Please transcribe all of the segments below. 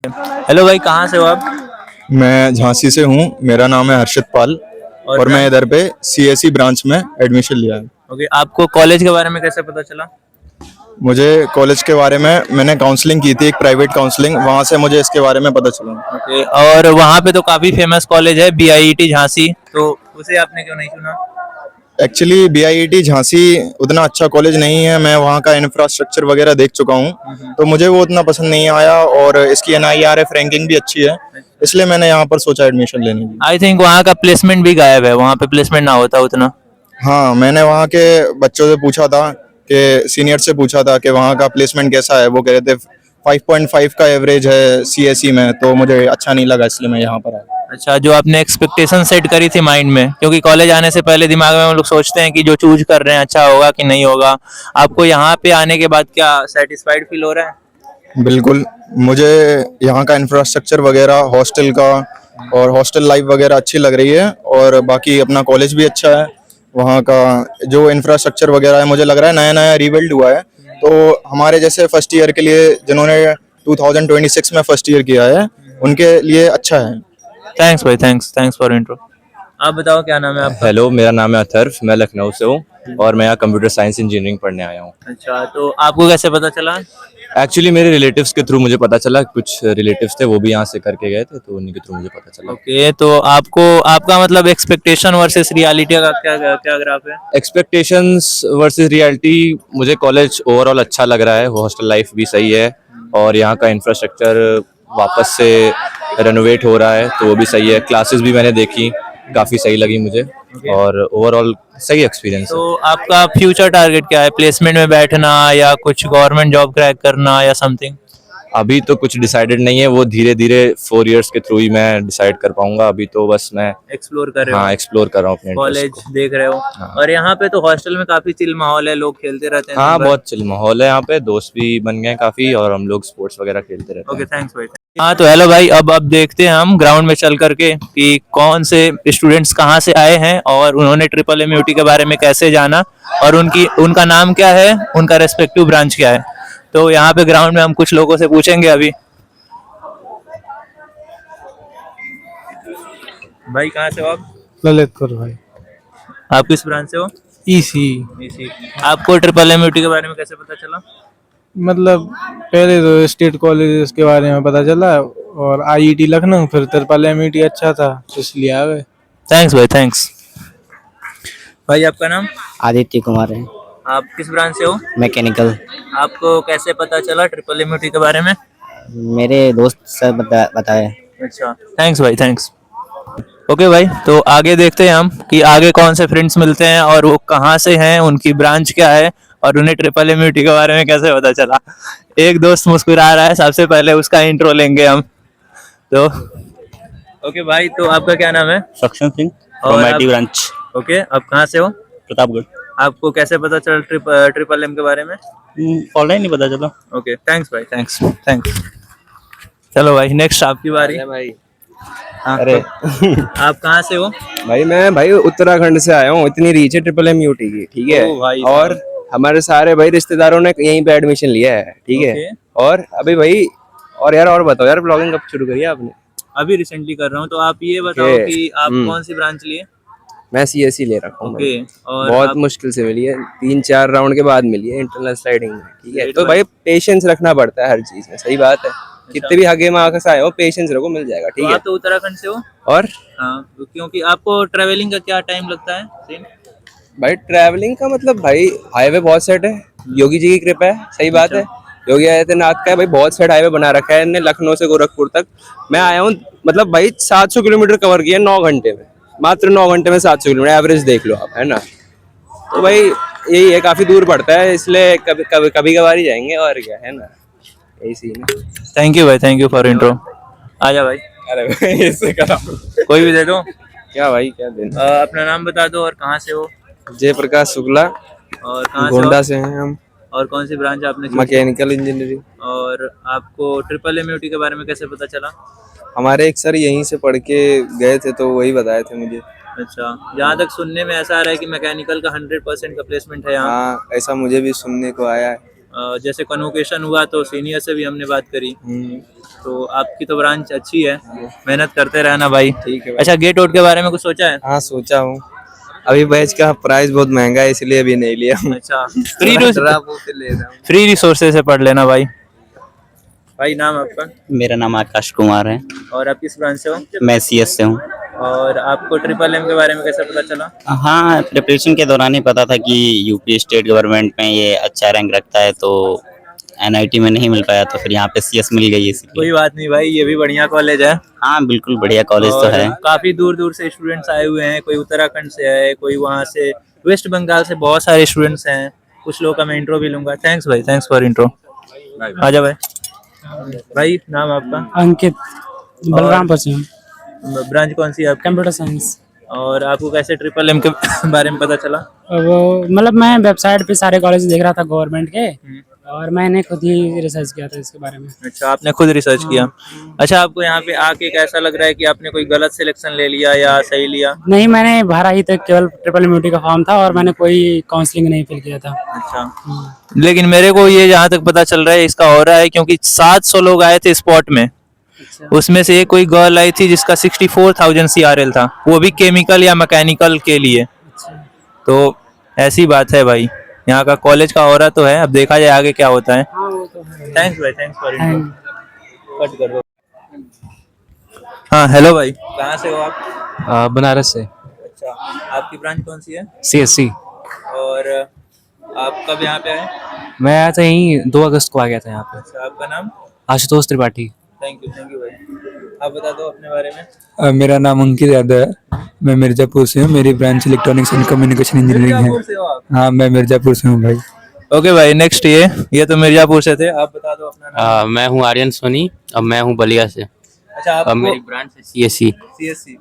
Hello भाई, कहाँ से हो आप? मैं झांसी से हूँ। मेरा नाम है हर्षित पाल और मैं इधर पे सीएसई ब्रांच में एडमिशन लिया है। ओके, आपको कॉलेज के बारे में कैसे पता चला? मुझे कॉलेज के बारे में मैंने काउंसलिंग की थी, एक प्राइवेट काउंसलिंग, वहाँ से मुझे इसके बारे में पता चला। ओके, और वहाँ पे तो काफी फेमस कॉलेज है बीआईटी झांसी, तो उसे आपने क्यों नहीं चुना? एक्चुअली बीआईटी झांसी उतना अच्छा कॉलेज नहीं है। मैं वहाँ का इंफ्रास्ट्रक्चर वगैरह देख चुका हूँ, तो मुझे वो उतना पसंद नहीं आया और इसकी एनआईआरएफ रैंकिंग भी अच्छी है, इसलिए मैंने यहाँ पर सोचा एडमिशन लेने की। आई थिंक वहाँ का प्लेसमेंट भी गायब है, वहाँ पे प्लेसमेंट ना होता उतना। हाँ, मैंने वहाँ के बच्चों से पूछा था कि सीनियर से पूछा था कि वहाँ का प्लेसमेंट कैसा है। वो कह रहे थे 5.5 का एवरेज है सीएसई में, तो मुझे अच्छा नहीं लगा, इसलिए मैं यहाँ पर आया। अच्छा, जो आपने एक्सपेक्टेशन सेट करी थी माइंड में, क्योंकि कॉलेज आने से पहले दिमाग में हम लोग सोचते हैं कि जो चूज कर रहे हैं अच्छा होगा कि नहीं होगा। आपको यहाँ पे आने के बाद क्या सेटिस्फाइड फील हो रहा है? बिल्कुल, मुझे यहाँ का इंफ्रास्ट्रक्चर वगैरह, हॉस्टल का और हॉस्टल लाइफ वगैरह अच्छी लग रही है, और बाकी अपना कॉलेज भी अच्छा है। वहाँ का जो इंफ्रास्ट्रक्चर वगैरह है, मुझे लग रहा है नया नया रीबिल्ड हुआ है, तो हमारे जैसे फर्स्ट ईयर के लिए, जिन्होंने 2026 में फर्स्ट ईयर किया है, उनके लिए अच्छा है। थैंक्स भाई, थैंक्स फॉर इंट्रो। आप बताओ, क्या नाम है आपका? हेलो, मेरा नाम है अथर्व, मैं लखनऊ से हूँ और मैं यहाँ कंप्यूटर साइंस इंजीनियरिंग पढ़ने आया हूँ। अच्छा, तो आपको कैसे पता चला? एक्चुअली मेरे रिलेटिव्स के थ्रू मुझे पता चला, कुछ रिलेटिव्स थे वो भी यहाँ से करके गए थे, तो उन्हीं के थ्रू मुझे पता चला। ओके, तो आपको आपका मतलब एक्सपेक्टेशन वर्सेस रियलिटी का क्या क्या ग्राफ है? एक्सपेक्टेशंस वर्सेस रियलिटी, मुझे कॉलेज ओवरऑल अच्छा लग रहा है, हॉस्टल लाइफ भी सही है और यहाँ का इंफ्रास्ट्रक्चर वापस से रेनोवेट हो रहा है, तो वो भी सही है। क्लासेस भी मैंने देखी, काफ़ी सही लगी मुझे और ओवरऑल सही एक्सपीरियंस है। तो आपका फ्यूचर टारगेट क्या है? प्लेसमेंट में बैठना या कुछ गवर्नमेंट जॉब क्रैक करना या समथिंग? अभी तो कुछ डिसाइडेड नहीं है, वो धीरे धीरे 4 इयर्स के थ्रू ही मैं डिसाइड कर पाऊंगा। अभी तो बस मैं एक्सप्लोर कर रहे हो? हाँ, एक्सप्लोर कर रहा हूँ अपने इंटरेस्ट कॉलेज को। देख रहे हो? हाँ। और यहाँ पे तो हॉस्टल में काफी चिल माहौल है, लोग खेलते रहते हैं हाँ, दिन भर। बहुत चिल माहौल है यहाँ पे, दोस्त भी बन गए काफी और हम लोग स्पोर्ट्स वगैरह खेलते रहते ओके, हैं। थैंक्स भाई। हाँ, तो हेलो भाई, अब देखते हैं हम ग्राउंड में चल करके कि कौन से स्टूडेंट्स कहाँ से आए हैं और उन्होंने ट्रिपल एमयूटी के बारे में कैसे जाना, और उनका नाम क्या है, उनका रेस्पेक्टिव ब्रांच क्या है। तो यहाँ पे ग्राउंड में हम कुछ लोगों से पूछेंगे अभी। भाई, कहाँ से हो आप? ललितपुर भाई। आप किस ब्रांच से हो? ईसी। इसी। आपको ट्रिपल एमयूटी के बारे में कैसे पता चला? मतलब पहले तो स्टेट कॉलेजेस के बारे में पता चला और आईआईटी लखनऊ, फिर त्रिपल एमईटी अच्छा था तो इसलिए आ गए। थैंक्स भाई, थैंक्स। भाई, आपका नाम? आदित्य कुमार है। आप किस ब्रांच से हो? मैकेनिकल। आपको कैसे पता चला ट्रिपल एमयूटी के बारे में? मेरे दोस्त सर बताए। अच्छा, थैंक्स भाई, थैंक्स। ओके भाई, तो आगे देखते हैं हम कि आगे कौन से फ्रेंड्स मिलते हैं और वो कहाँ से हैं, उनकी ब्रांच क्या है और उन्हें ट्रिपल एमयूटी के बारे में कैसे पता चला। एक दोस्त मुस्कुरा रहा है, सबसे पहले उसका इंट्रो लेंगे हम। तो ओके भाई, तो आपका क्या नाम है? सक्षम सिंह और फ्रॉम आप- आईटी ब्रांच, ओके, आप कहाँ से हो? प्रतापगढ़। आपको कैसे पता चला ट्रिपल एम के बारे में? ऑनलाइन नहीं पता चला। ओके, थैंक्स भाई, थैंक्स थैंक्स। चलो भाई, नेक्स्ट आपकी बारी। भाई। हाँ, अरे आप कहाँ से हो? मैं उत्तराखंड से आया हूँ। इतनी रीच है ट्रिपल एमयूटी की, ठीक है। ओ भाई और हमारे सारे भाई रिश्तेदारों ने यहीं पे एडमिशन लिया है, ठीक है। ओके। और अभी भाई, और यार और बताओ यार, ब्लॉगिंग कब शुरू करी है आपने? अभी रिसेंटली कर रहा हूँ, तो आप ये बताओ ओके। कि आप कौन सी ब्रांच लिए? मैं सीएसई ले रखा हूँ ओके, भाई। और बहुत आप- मुश्किल से मिली है, 3-4 राउंड के बाद मिली है इंटरनल स्लाइडिंग में, ठीक है। Great तो भाई। भाई पेशेंस रखना पड़ता है हर चीज में, सही बात है। कितने भी हगे माँ से आए हो, पेशेंस रखो, मिल जाएगा, ठीक तो है। आप तो उत्तराखंड से हो? और हाँ, तो क्योंकि आपको ट्रेवलिंग का क्या टाइम लगता है? सेम? भाई ट्रैवलिंग का मतलब, भाई हाईवे बहुत सेट है, योगी जी की कृपा है, सही बात है। योगी आदित्यनाथ का है भाई, बहुत सेट हाईवे बना रखा है इन्होंने, लखनऊ से गोरखपुर तक। मैं आया हूँ, मतलब भाई 700 किलोमीटर कवर किया 9 घंटे में, मात्र 9 घंटे में 700 किलोमीटर एवरेज देख लो आप, है ना। तो भाई यही है, काफी दूर पड़ता है, इसलिए कभी कभार ही जाएंगे, और क्या है ना, यही सीन है। थैंक यू भाई, थैंक यू फॉर इंट्रो। आजा भाई, अरे भाई इससे करा कोई भी दे दो। क्या भाई, क्या दिन। अपना नाम बता दो और कहाँ से हो? जयप्रकाश शुक्ला, और कहाँ से हो? गोंडा से हैं हम। और कौन सी ब्रांच आपने choose की? Mechanical engineering. और आपको ट्रिपल एमयूटी के बारे में कैसे पता चला? हमारे एक सर यहीं से पढ़ के गए थे, तो वही बताए थे मुझे। अच्छा, जहाँ तक सुनने में ऐसा आ रहा है कि मैकेनिकल का 100% का प्लेसमेंट है यहाँ। हाँ, ऐसा मुझे भी सुनने को आया है। जैसे कन्वोकेशन हुआ तो सीनियर से भी हमने बात करी, तो आपकी तो ब्रांच अच्छी है, मेहनत करते रहना भाई। ठीक है भाई। अच्छा, गेट वोट के बारे में कुछ सोचा है? हाँ सोचा हूँ, अभी बैच का प्राइस बहुत महंगा है इसलिए अभी नहीं लिया हूँ। अच्छा, फ्री फ्री रिसोर्सेज से पढ़ लेना भाई। भाई नाम आपका मेरा नाम आकाश कुमार है। और आप किस ब्रांच से हो? मैं CS से हूँ। और आपको ट्रिपल एम के बारे में कैसे पता चला? हाँ, प्रिपरेशन के दौरान ही पता था कि यूपी स्टेट गवर्नमेंट में ये अच्छा रैंक रखता है, तो NIT में नहीं मिल पाया तो फिर यहाँ पे CS मिल गई इसलिए। कोई बात नहीं भाई, ये भी बढ़िया कॉलेज है। हाँ बिल्कुल बढ़िया कॉलेज तो और है। काफी दूर दूर से स्टूडेंट्स आए हुए हैं, कोई उत्तराखंड से है, कोई वहाँ से वेस्ट बंगाल से, बहुत सारे स्टूडेंट्स हैं। कुछ लोगों का मैं इंट्रो भी लूंगा। थैंक्स भाई, थैंक्स फॉर इंट्रो। आजा भाई। भाई नाम आपका? अंकित, बलरामपुर से हूँ। ब्रांच कौन सी है आपकी? Computer science. और आपको कैसे ट्रिपल एम के बारे में पता चला? वो मतलब मैं वेबसाइट पे सारे कॉलेज देख रहा था गवर्नमेंट के, और मैंने खुद ही रिसर्च किया था इसके बारे में। अच्छा, आपने खुद रिसर्च किया। अच्छा, आपको यहाँ पे आके कैसा लग रहा है कि आपने कोई गलत सिलेक्शन ले लिया या सही लिया? नहीं, मैंने भरा ही तक केवल ट्रिपल इम्यूनिटी का फॉर्म था और मैंने कोई काउंसलिंग नहीं फिल किया था। अच्छा, लेकिन मेरे को ये जहाँ तक पता चल रहा है इसका हो रहा है, क्योंकि 700 लोग आए थे स्पॉट में, उसमें से एक कोई गर्ल आई थी जिसका 64,000 CRL था, वो भी केमिकल या मैकेनिकल के लिए। तो ऐसी बात है भाई, यहाँ का कॉलेज का हो रहा तो है, अब देखा जाए आगे क्या होता है। थैंक्स भाई, थैंक्स फॉर कट कर दो। हाँ हेलो भाई, कहाँ से हो आप? बनारस से। अच्छा, आपकी ब्रांच कौन सी है? CSC। और आप कब यहाँ पे आए? मैं आया था यहीं 2 अगस्त को आ गया था यहाँ पे। अच्छा, आपका नाम? आशुतोष त्रिपाठी। थैंक यू भाई। आप बता दो अपने बारे में। मेरा नाम अंकित यादव है, मैं मिर्जापुर से हूँ। मेरी branch electronics and communication engineering Mirzapur से हो आप? है। हाँ, मैं मिर्जापुर से हूँ भाई। ओके भाई, नेक्स्ट ये तो मिर्जापुर से थे। आप बता दो अपना नाम। मैं हूँ आर्यन सोनी, अब मैं हूँ बलिया से। अच्छा, अब आपको मेरी ब्रांच है CSC। CSC।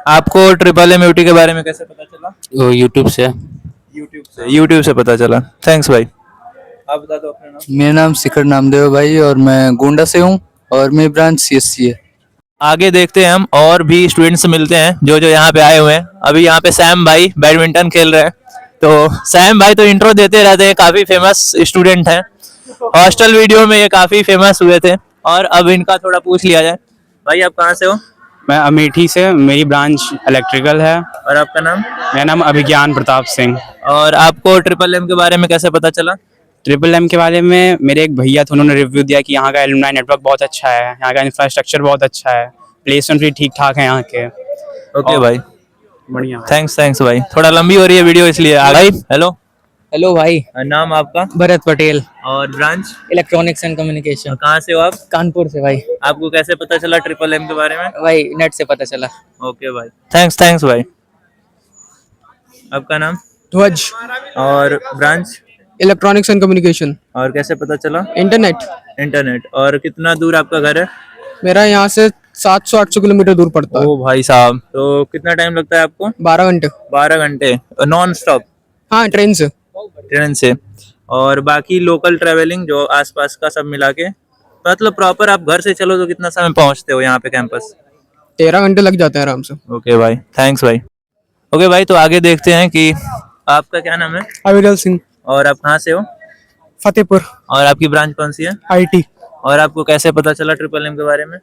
आपको ट्रिपल एम यूटी के बारे में कैसे पता चला? यूट्यूब से। यूट्यूब से पता चला। थैंक्स भाई। आप बता दो अपना नाम। मेरा नाम शिखर नामदेव भाई और मैं गोंडा से हूँ और मेरी ब्रांच CSC है। आगे देखते हैं हम, और भी स्टूडेंट्स मिलते हैं जो जो यहाँ पे आए हुए हैं। अभी यहाँ पे सैम भाई बैडमिंटन खेल रहे हैं, तो सैम भाई तो इंट्रो देते रहते हैं, काफी फेमस स्टूडेंट हैं। हॉस्टल वीडियो में ये काफी फेमस हुए थे, और अब इनका थोड़ा पूछ लिया जाए। भाई आप कहाँ से हो? मैं अमेठी से, मेरी ब्रांच इलेक्ट्रिकल है। और आपका नाम? मेरा नाम अभिज्ञान प्रताप सिंह। और आपको ट्रिपल एम के बारे में कैसे पता चला? ट्रिपल एम के बारे में मेरे एक भैया थे, उन्होंने रिव्यू दिया कि यहाँ का एलुमनाई नेटवर्क बहुत अच्छा है, यहाँ का इंफ्रास्ट्रक्चर बहुत अच्छा है, प्लेसमेंट भी ठीक ठाक है यहाँ के। ओके भाई, बढ़िया। थैंक्स भाई। थोड़ा लंबी हो रही है वीडियो इसलिए। भाई हेलो। हेलो भाई, नाम आपका? भरत पटेल, और ब्रांच? Electronics and communication. कहाँ से हो आप? कानपुर से भाई। आपको कैसे पता चला ट्रिपल एम के बारे में? भाई नेट से पता चला। ओके भाई, थैंक्स भाई। आपका नाम? ध्वज, और ब्रांच? Electronics and communication. और कैसे पता चला? इंटरनेट। और कितना दूर आपका घर है? मेरा यहाँ से 700-800 किलोमीटर दूर पड़ता है। ओ भाई साहब, तो कितना टाइम लगता है आपको? 12 घंटे। 12 घंटे नॉन स्टॉप? हाँ, ट्रेन से। और बाकी लोकल ट्रेवलिंग जो आसपास का सब मिला के, मतलब प्रॉपर आप घर से चलो तो कितना समय पहुंचते हो यहाँ पे कैंपस? 13 घंटे लग जाते हैं आराम से। ओके भाई, थैंक्स भाई। ओके भाई, तो आगे देखते हैं कि आपका क्या नाम है? अविरल सिंह, और आप कहाँ से हो? फतेहपुर। और आपकी ब्रांच कौन सी है? IT। और आपको कैसे पता चला ट्रिपल एम के बारे में?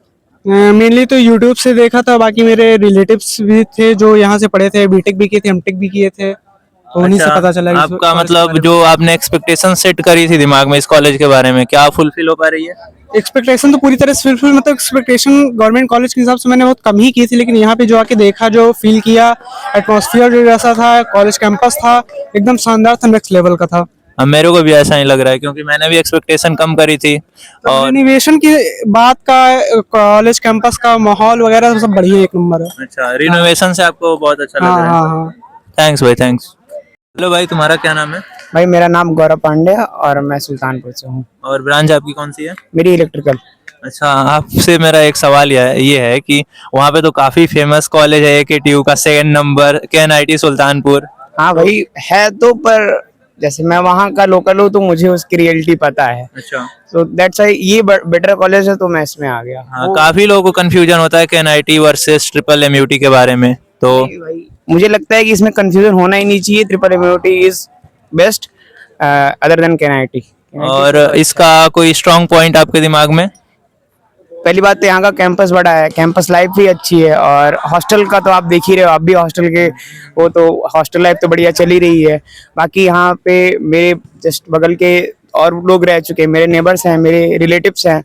मेनली तो यूट्यूब से देखा था, बाकी मेरे रिलेटिव्स भी थे जो यहाँ से पढ़े थे, बीटेक भी किए थे, एमटेक भी किए थे, तो उन्हीं से पता चला। आपका मतलब जो आपने एक्सपेक्टेशन सेट करी थी दिमाग में इस कॉलेज के बारे में, क्या फुलफिल हो पा रही है? एक्सपेक्टेशन तो पूरी तरह से फुलफिल, मतलब एक्सपेक्टेशन गवर्नमेंट कॉलेज के हिसाब से मैंने बहुत कम ही की थी, लेकिन यहाँ पे जो आके देखा, जो फील किया, एटमॉस्फेयर जो जैसा था, कॉलेज कैंपस था, एकदम शानदार था, नेक्स्ट लेवल का था। अब मेरे को भी ऐसा ही लग रहा है, क्योंकि मैंने भी एक्सपेक्टेशन कम करी थी। और रिनोवेशन की बात का, कॉलेज कैंपस का माहौल वगैरह सब बढ़िया, एक नंबर है। अच्छा, रिनोवेशन से आपको बहुत अच्छा लग रहा है। थैंक्स भाई, थैंक्स। हेलो भाई, तुम्हारा क्या नाम है? भाई मेरा नाम गौरव पांडे है और मैं सुल्तानपुर से हूँ। और ब्रांच आपकी कौन सी है? मेरी इलेक्ट्रिकल। अच्छा, आपसे मेरा एक सवाल ये है कि वहाँ पे तो काफी फेमस कॉलेज है, AKTU का 2nd नंबर, KNIT सुल्तानपुर। हाँ भाई है तो, पर जैसे मैं वहाँ का लोकल हूँ तो मुझे उसकी रियलिटी पता है। अच्छा, तो दैट्स व्हाई ये बेटर कॉलेज है तो मैं इसमें आ गया। हाँ, काफी लोगों को कंफ्यूजन होता है KNIT versus triple M UT के बारे में, तो भाई मुझे लगता है कि इसमें कंफ्यूजन होना ही नहीं चाहिए। Triple MUT is best other than KNIT। और इसका कोई स्ट्रॉन्ग पॉइंट आपके दिमाग में? पहली बात तो यहाँ का कैंपस बड़ा है, कैंपस लाइफ भी अच्छी है, और हॉस्टल का तो आप देख ही रहे हो, आप भी हॉस्टल के वो, तो हॉस्टल लाइफ तो बढ़िया चल ही रही है। बाकी यहाँ पे मेरे जस्ट बगल के और लोग रह चुके हैं, मेरे नेबर्स हैं, मेरे रिलेटिव्स हैं,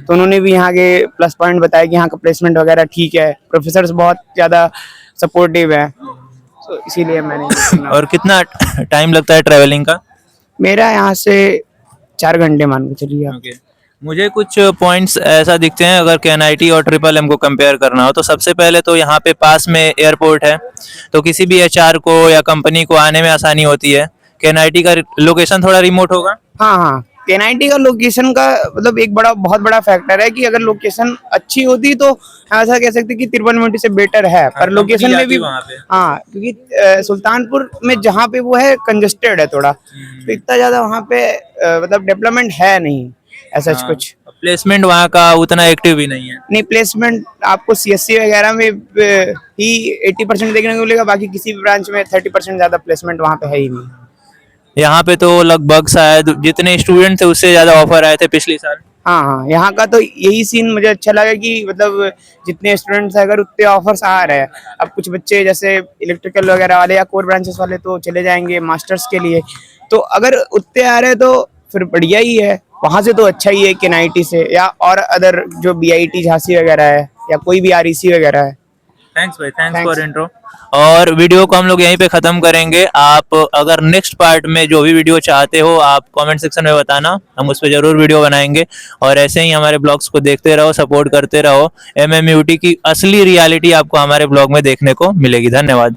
तो उन्होंने भी यहाँ के प्लस पॉइंट बताया कि यहाँ का प्लेसमेंट वगैरह ठीक है, प्रोफेसर्स बहुत ज़्यादा सपोर्टिव हैं, तो इसीलिए मैंने ये चुना। और कितना टाइम लगता है ट्रैवलिंग का? मेरा यहाँ से 4 घंटे मान के चलिए आप। मुझे कुछ पॉइंट्स ऐसा दिखते हैं, अगर KNIT और ट्रिपल M को कंपेयर करना हो तो सबसे पहले तो यहाँ पे पास में एयरपोर्ट है, तो किसी भी HR को या कंपनी को आने में आसानी होती है। KNIT का लोकेशन थोड़ा रिमोट होगा। हाँ, KNIT का लोकेशन का मतलब एक बहुत बड़ा फैक्टर है कि अगर लोकेशन अच्छी होती तो ऐसा कह सकते कि तिरुवनंतपुरम से बेटर है, पर लोकेशन में भी हाँ, क्योंकि सुल्तानपुर में जहाँ पे वो है कंजेस्टेड है थोड़ा, तो इतना ज्यादा वहाँ पे मतलब डेवलपमेंट है नहीं ऐसा कुछ। प्लेसमेंट वहाँ का उतना एक्टिव भी नहीं है। नहीं, प्लेसमेंट आपको CSC वगैरह में ही 80% देखने को मिलेगा, बाकी किसी भी ब्रांच में 30% ज्यादा प्लेसमेंट वहाँ पे है ही नहीं। यहाँ पे तो लगभग शायद जितने स्टूडेंट थे उससे ज्यादा ऑफर आए थे पिछले साल। हाँ, यहाँ का तो यही सीन मुझे अच्छा लगा कि मतलब जितने स्टूडेंट्स हैं अगर उतने ऑफर्स आ रहे हैं, अब कुछ बच्चे जैसे इलेक्ट्रिकल वगैरह वाले या कोर ब्रांचेस वाले तो चले जाएंगे मास्टर्स के लिए, तो अगर उतने आ रहे हैं तो फिर बढ़िया ही है, वहाँ से तो अच्छा ही है KNIT से, या और अदर जो BIT झांसी वगैरह है या कोई भी REC वगैरह है। थैंक्स भाई, थैंक्स फॉर इंट्रो। और वीडियो को हम लोग यहीं पे खत्म करेंगे। आप अगर नेक्स्ट पार्ट में जो भी वीडियो चाहते हो आप कमेंट सेक्शन में बताना, हम उस पर जरूर वीडियो बनाएंगे। और ऐसे ही हमारे ब्लॉग्स को देखते रहो, सपोर्ट करते रहो। MMUT की असली रियलिटी आपको हमारे ब्लॉग में देखने को मिलेगी। धन्यवाद।